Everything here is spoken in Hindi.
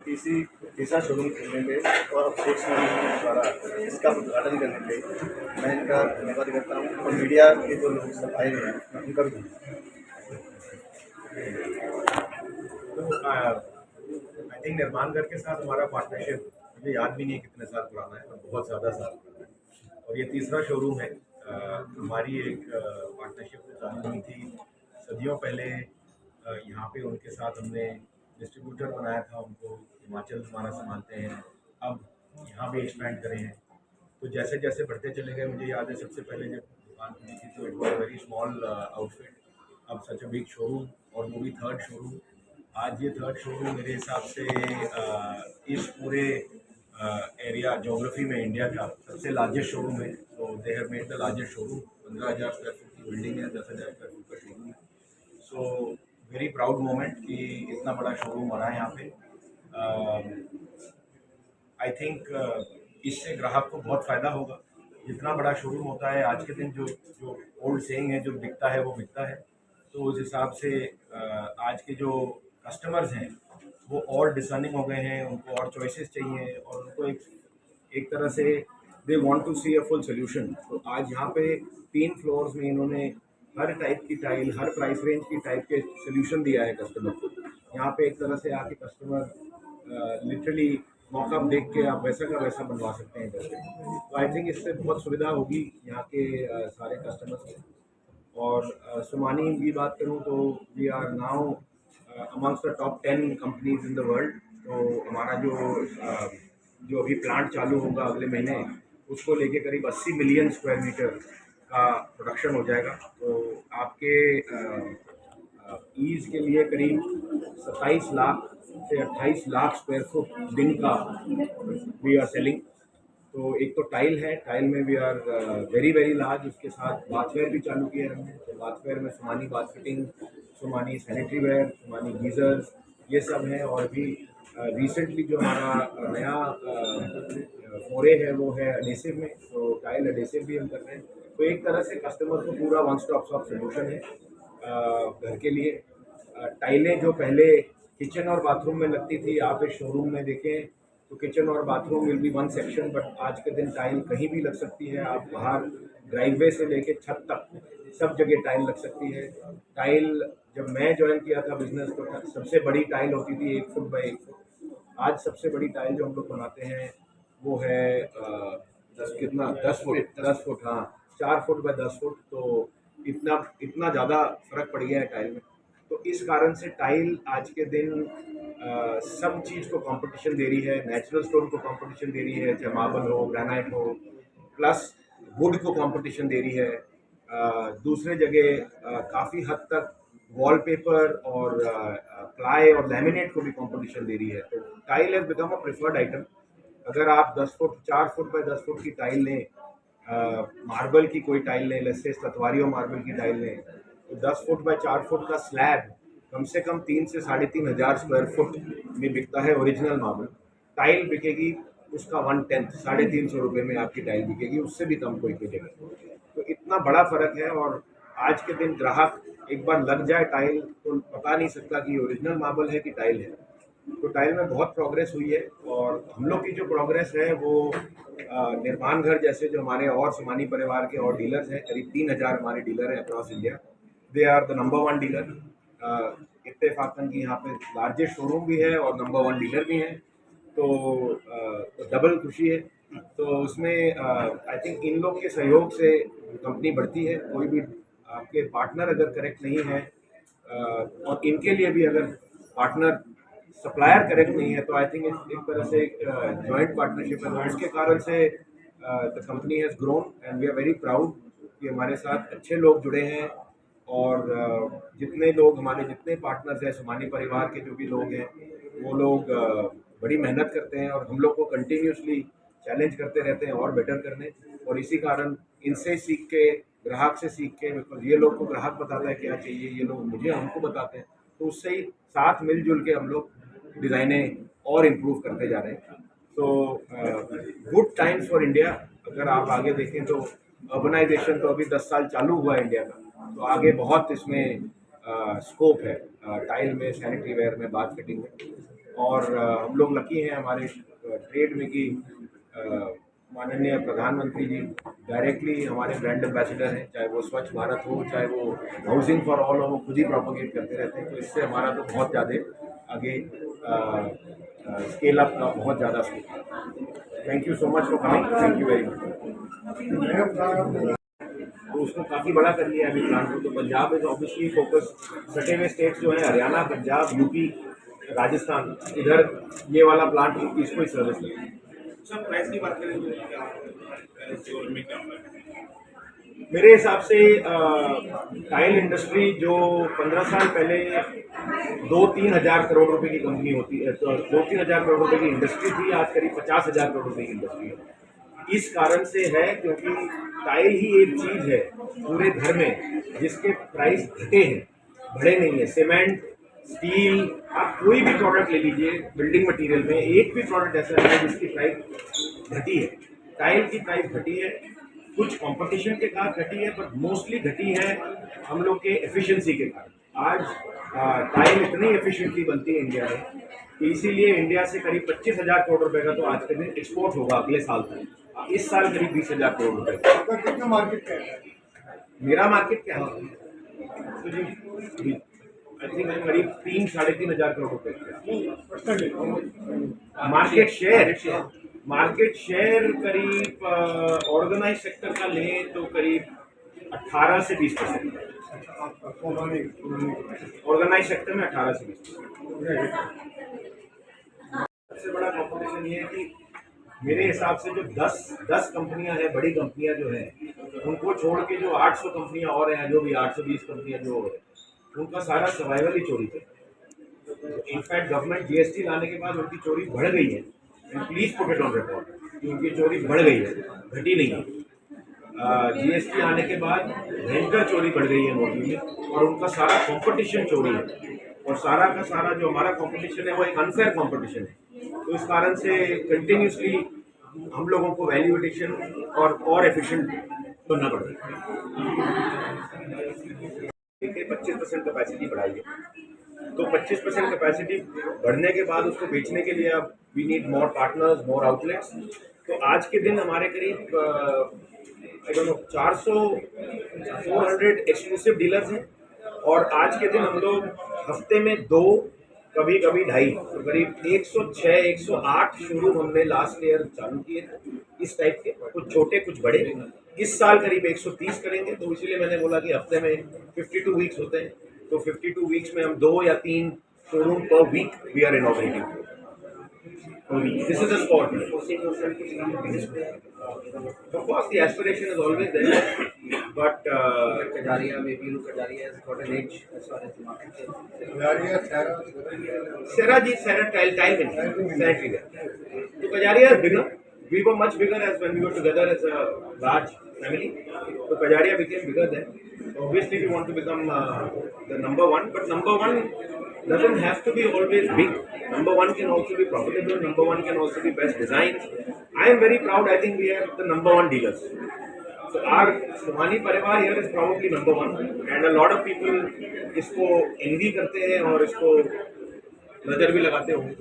तीसरी तीसरा शोरूम खोलने पे और स्पोर्ट्स मैनेजमेंट द्वारा इसका उद्घाटन करने पे मैं इनका धन्यवाद करता हूँ और मीडिया के जो लोग सब आए हुए हैं मैं उनका भी तो आई थिंक निर्माणगढ़ के साथ हमारा पार्टनरशिप मुझे याद भी नहीं है कितने साल पुराना है, पर बहुत ज़्यादा साल पुराना है और ये तीसरा शोरूम है। हमारी एक पार्टनरशिप जो चालू हुई थी सदियों पहले। यहाँ पे उनके साथ हमने डिस्ट्रीब्यूटर बनाया था, उनको हिमाचल हमारा संभालते हैं। अब यहाँ भी एक्सपेंड करे हैं, तो जैसे जैसे बढ़ते चले गए। मुझे याद है सबसे पहले जब दुकान खुली थी तो it was very small outfit, अब सच अ बिग शोरूम और वो भी थर्ड शोरूम। आज ये थर्ड शोरूम मेरे हिसाब से इस पूरे एरिया जोग्राफी में इंडिया का सबसे लार्जेस्ट शोरूम है। तो they have made the largest showroom. 15,000 square foot की बिल्डिंग है, 10,000 स्क्वायर फुट का शोरूम है। सो वेरी प्राउड मोमेंट कि इतना बड़ा शोरूम बना है यहाँ पे। आई थिंक इससे ग्राहक को बहुत फ़ायदा होगा। जितना बड़ा शोरूम होता है आज के दिन, जो जो ओल्ड सेइंग है, जो बिकता है वो बिकता है। तो उस हिसाब से आज के जो कस्टमर्स हैं वो और डिसर्निंग हो गए हैं, उनको और चॉइसेस चाहिए और उनको एक तरह से they want to see a full solution. तो आज यहाँ पे 3 फ्लोर्स में इन्होंने हर टाइप की टाइल, हर प्राइस रेंज की टाइप के सोल्यूशन दिया है कस्टमर को। यहाँ पे एक तरह से आके कस्टमर लिटरली मौका देख के आप वैसा का वैसा बनवा सकते हैं घर पे। तो आई थिंक इससे बहुत सुविधा होगी यहाँ के सारे कस्टमर्स को। और सुमानी की बात करूँ तो we are now amongst the top 10 companies in the world. तो हमारा जो अभी प्लांट चालू होगा अगले महीने, उसको लेके करीब 80 मिलियन स्क्वायर मीटर का प्रोडक्शन हो जाएगा। तो आपके ईज के लिए करीब 27 लाख से 28 लाख स्क्वायर फुट दिन का वी आर सेलिंग। तो एक तो टाइल है, टाइल में we are very very large. उसके साथ बाथवेयर भी चालू किया है हमने। तो बाथवेयर में Sumani bath fitting, Sumani sanitary ware, Sumani geysers, ये सब है। और भी रिसेंटली जो हमारा नया फोरे है वो है अडेसिव में। तो टाइल अडेसिव भी हम कर रहे हैं। तो एक तरह से कस्टमर को पूरा वन स्टॉप शॉप सोल्यूशन है घर के लिए। टाइलें जो पहले किचन और बाथरूम में लगती थी, आप इस शोरूम में देखें तो किचन और bathroom will be one section, but आज के दिन टाइल कहीं भी लग सकती है। आप बाहर ड्राइववे से लेके छत तक सब जगह टाइल लग सकती है। टाइल जब मैं ज्वाइन किया था बिजनेस तो सबसे बड़ी टाइल होती थी 1 फुट बाई 1 फुट। आज सबसे बड़ी टाइल जो हम लोग बनाते हैं वो है 10 फुट, 10 फुट, हाँ, 4 फुट बाय 10 फुट। तो इतना इतना ज़्यादा फर्क पड़ गया है टाइल में। तो इस कारण से टाइल आज के दिन सब चीज़ को कंपटीशन दे रही है। नेचुरल स्टोन को कंपटीशन दे रही है, चाहे मार्बल हो, ग्रेनाइट हो, प्लस वुड को कंपटीशन दे रही है। दूसरे जगह काफ़ी हद तक वॉलपेपर और प्लाई और लैमिनेट को भी कंपटीशन दे रही है। तो tile has become a preferred item. अगर आप 10 फुट, 4 फुट बाय 10 फुट की टाइल लें, मार्बल की कोई टाइल लें, जैसे सतवारियों मार्बल की टाइल लें, तो 10 फुट बाय 4 फुट का स्लैब कम से कम 3 से 3.5 हज़ार स्क्वायर फुट में बिकता है ओरिजिनल मार्बल। टाइल बिकेगी उसका 1/10, 350 रुपये में आपकी टाइल बिकेगी, उससे भी कम कोई कोई जगह। तो इतना बड़ा फर्क है। और आज के दिन ग्राहक एक बार लग जाए टाइल तो पता नहीं सकता कि ओरिजिनल मार्बल है कि टाइल है। तो टाइल में बहुत प्रोग्रेस हुई है। और हम लोग की जो प्रोग्रेस है वो निर्माण घर जैसे जो हमारे और सुमानी परिवार के और डीलर्स हैं, करीब 3,000 हमारे डीलर हैं across India. They are the number 1 dealer. इत्तेफाकन की यहाँ पे लार्जेस्ट शोरूम भी है और नंबर 1 डीलर भी हैं। तो डबल खुशी है। तो उसमें आई थिंक इन लोग के सहयोग से कंपनी बढ़ती है। कोई भी आपके पार्टनर अगर करेक्ट नहीं है और इनके लिए भी अगर पार्टनर सप्लायर करेक्ट नहीं है तो आई थिंक एक तरह से एक जॉइंट पार्टनरशिप है। तो उसके कारण से the company has grown and we are very proud कि हमारे साथ अच्छे लोग जुड़े हैं। और जितने लोग हमारे जितने पार्टनर्स हैं सुमानी परिवार के जो भी लोग हैं वो लोग बड़ी मेहनत करते हैं और हम लोग को कंटिन्यूसली चैलेंज करते रहते हैं और बेटर करने। और इसी कारण इनसे सीख के, ग्राहक से सीख के, बिकॉज ये लोग को ग्राहक बताता है क्या चाहिए, ये लोग मुझे हमको बताते हैं, तो उससे ही साथ मिलजुल के हम लोग डिज़ाइनें और इम्प्रूव करते जा रहे हैं। तो गुड टाइम्स फॉर इंडिया। अगर आप आगे देखें तो अर्बनाइजेशन तो अभी 10 साल चालू हुआ है इंडिया का, तो आगे बहुत इसमें स्कोप है टाइल में, सैनिटरी वेयर में, बाथ फिटिंग में। और हम लोग लकी हैं हमारे ट्रेड में कि माननीय प्रधानमंत्री जी डायरेक्टली हमारे ब्रांड एम्बेसडर हैं, चाहे वो स्वच्छ भारत हो, चाहे वो हाउसिंग फॉर ऑल हो, वो खुद ही प्रोपोगेट करते रहते हैं। तो इससे हमारा तो बहुत ज़्यादा आगे स्केल अप का बहुत ज़्यादा स्कोप है। Thank you so much for coming, thank you very much. तो उसको काफ़ी बड़ा कर लिया अभी प्लान को। तो पंजाब इज ऑब्वियसली फोकस, सटे हुए स्टेट्स जो है हरियाणा, पंजाब, यूपी, राजस्थान, इधर ये वाला प्लांट इसको ही सर्विस देगा। सर प्राइस की बात करें तो क्या प्राइस और में क्या होगा? मेरे हिसाब से टाइल इंडस्ट्री जो 15 साल पहले 2-3 हज़ार करोड़ रुपए की कंपनी होती है, तो 2-3 हज़ार करोड़ रुपए की इंडस्ट्री थी, आज करीब 50,000 करोड़ रुपए की इंडस्ट्री है। इस कारण से है क्योंकि टाइल ही एक चीज है पूरे घर में जिसके प्राइस घटे हैं, बढ़े नहीं है। सीमेंट, स्टील, आप कोई भी प्रोडक्ट ले लीजिए बिल्डिंग मटेरियल में, एक भी प्रोडक्ट ऐसा नहीं है जिसकी प्राइस घटी है। टाइल की प्राइस घटी है, कुछ कंपटीशन के कारण घटी है, पर मोस्टली घटी है हम लोग के एफिशिएंसी के कारण। आज टाइल इतनी एफिशिएंटली बनती है इंडिया में कि इसीलिए इंडिया से करीब 25,000 करोड़ रुपए का तो आज के दिन एक्सपोर्ट होगा अगले साल तक। इस साल करीब 20,000 करोड़ रुपए। आपका कितना मार्केट क्या है? मेरा मार्केट क्या है तो जी आई थिंक करीब 3-3.5 हज़ार करोड़ रुपए मार्केट शेयर करीब ऑर्गेनाइज सेक्टर का लें तो करीब 18 से 20%। ऑर्गेनाइज सेक्टर में 18 से 20%। सबसे बड़ा कॉम्पिटिशन ये है कि मेरे हिसाब से जो 10 कंपनियां हैं, बड़ी कंपनियां जो हैं, उनको छोड़ के जो 800 कंपनियां और हैं, जो भी 820 कंपनियां जो हैं, उनका सारा सर्वाइवल ही चोरी थे। इनफैक्ट गवर्नमेंट जीएसटी लाने के बाद उनकी चोरी बढ़ गई है। Please put it on record कि उनकी चोरी बढ़ गई है, घटी नहीं है। जीएसटी आने के बाद भयंकर चोरी बढ़ गई है मोदी में, और उनका सारा कंपटीशन चोरी है। और सारा का सारा जो हमारा कंपटीशन है वो एक अनफेयर कंपटीशन है। तो इस कारण से कंटिन्यूसली हम लोगों को वैल्यू एडिशन और एफिशिएंट बनना पड़ रहा है। 25% कैपेसिटी बढ़ाई है, तो 25% कैपेसिटी बढ़ने के बाद उसको बेचने के लिए अब we need more partners, more outlets. तो आज के दिन हमारे करीब 400 एक्सक्लूसिव डीलर्स हैं, और आज के दिन हम लोग हफ्ते में 2, कभी कभी 2.5, तो करीब 106-108 शोरूम हमने लास्ट ईयर चालू किए थे इस टाइप के, कुछ छोटे कुछ बड़े। इस साल करीब 130 करेंगे, तो इसलिए मैंने बोला कि हफ्ते में 52 वीक्स होते हैं, तो 52 वीक्स में हम 2 या 3 शोरूम पर week we are inaugurating. This is a sport. Of course, the aspiration is always there, but Kajaria, maybe Kajaria has got an edge as far as the market is. Sarah tile figure. So Kajaria is bigger. We were much bigger as when we were together as a large family. So Kajaria became bigger then. So obviously we want to become the number one, but number one doesn't have to be always big. Number one can also be profitable. Number one can also be best designs. I am very proud. I think we are the number one dealers. So our Somani Parivar here is probably number one, and a lot of people इसको envy करते हैं और इसको नजर भी लगाते होंगे।